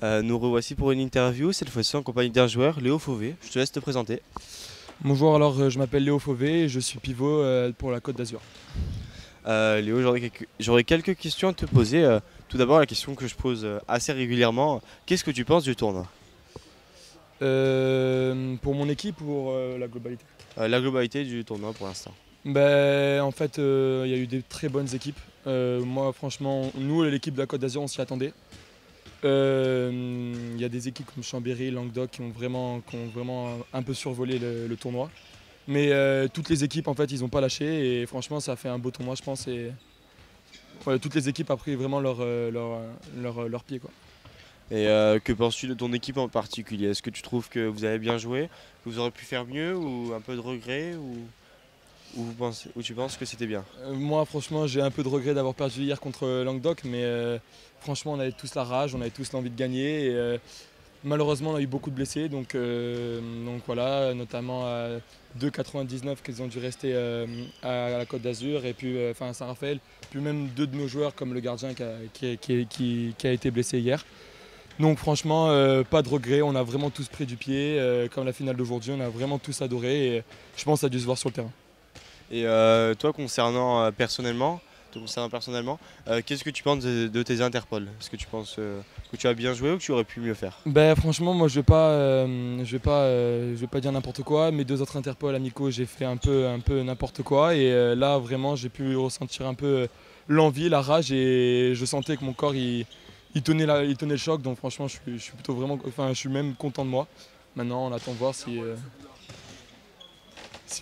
Nous revoici pour une interview, cette fois-ci en compagnie d'un joueur, Léo Fauvé. Je te laisse te présenter. Bonjour, alors je m'appelle Léo Fauvé et je suis pivot pour la Côte d'Azur. Léo, j'aurais quelques questions à te poser. Tout d'abord, la question que je pose assez régulièrement, qu'est-ce que tu penses du tournoi? Pour mon équipe ou pour la globalité? La globalité du tournoi pour l'instant. En fait, il y a eu des très bonnes équipes. Moi, franchement, nous, l'équipe de la Côte d'Azur, on s'y attendait. Il y a des équipes comme Chambéry, Languedoc qui ont vraiment un peu survolé le tournoi. Mais toutes les équipes, en fait, ils n'ont pas lâché et franchement, ça a fait un beau tournoi, je pense. Et ouais, toutes les équipes ont pris vraiment leur pied, quoi. Et que penses-tu de ton équipe en particulier? Est-ce que tu trouves que vous avez bien joué, que vous auriez pu faire mieux ou un peu de regret ou tu penses que c'était bien? Moi, franchement, j'ai un peu de regret d'avoir perdu hier contre Languedoc, mais franchement, on avait tous la rage, on avait tous l'envie de gagner. Et, malheureusement, on a eu beaucoup de blessés, donc voilà, notamment à 2,99 qu'ils ont dû rester à la Côte d'Azur, et puis à Saint-Raphaël, puis même deux de nos joueurs, comme le gardien qui a été blessé hier. Donc franchement, pas de regret, on a vraiment tous pris du pied, comme la finale d'aujourd'hui, on a vraiment tous adoré, et je pense que ça a dû se voir sur le terrain. Et toi, te concernant personnellement, qu'est-ce que tu penses de tes interpolls? Est-ce que tu penses que tu as bien joué ou que tu aurais pu mieux faire? Franchement, moi je vais pas dire n'importe quoi. Mes deux autres interpolls amicaux, j'ai fait un peu n'importe quoi. Et là, vraiment, j'ai pu ressentir un peu l'envie, la rage, et je sentais que mon corps il tenait le choc. Donc franchement, je suis plutôt vraiment, enfin, je suis même content de moi. Maintenant, on attend de voir si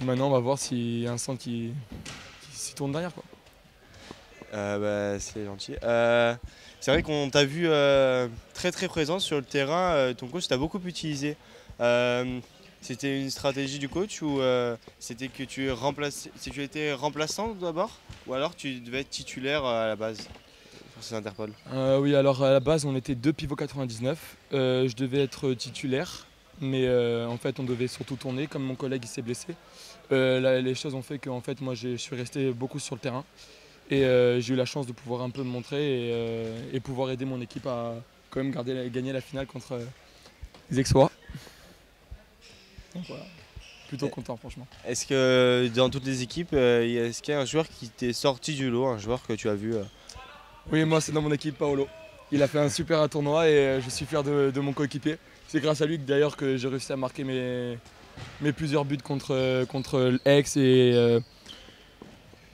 maintenant on va voir s'il y a un centre qui s'y tourne derrière, quoi. C'est gentil. C'est vrai qu'on t'a vu très très présent sur le terrain. Ton coach t'a beaucoup utilisé. C'était une stratégie du coach ou c'était que si tu étais remplaçant d'abord ou alors tu devais être titulaire à la base pour ces interpolls? Oui, alors à la base, on était deux pivots 99. Je devais être titulaire, mais en fait, on devait surtout tourner. Comme mon collègue il s'est blessé, les choses ont fait que en fait, moi, je suis resté beaucoup sur le terrain. Et j'ai eu la chance de pouvoir un peu me montrer et pouvoir aider mon équipe à quand même gagner la finale contre les Aixois. Donc voilà, plutôt content franchement. Est-ce que dans toutes les équipes, est-ce qu'il y a un joueur qui t'est sorti du lot, un joueur que tu as vu Oui, moi c'est dans mon équipe Paolo. Il a fait un super tournoi et je suis fier de mon coéquipier. C'est grâce à lui d'ailleurs que j'ai réussi à marquer mes plusieurs buts contre Aix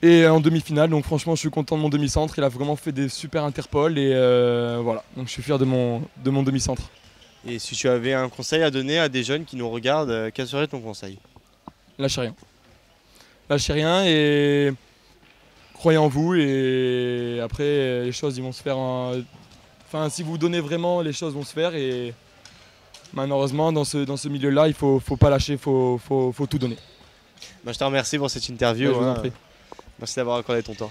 et en demi-finale. Donc franchement, je suis content de mon demi-centre. Il a vraiment fait des super interpolls et voilà. Donc je suis fier de mon demi-centre. Et si tu avais un conseil à donner à des jeunes qui nous regardent, quel serait ton conseil? Lâchez rien. Lâchez rien et croyez en vous. Et après, les choses ils vont se faire. Enfin, si vous donnez vraiment, les choses vont se faire. Et malheureusement, dans ce milieu-là, faut pas lâcher, faut tout donner. Je te remercie pour cette interview, Ouais, je vous en hein. prie. Merci d'avoir accordé ton temps.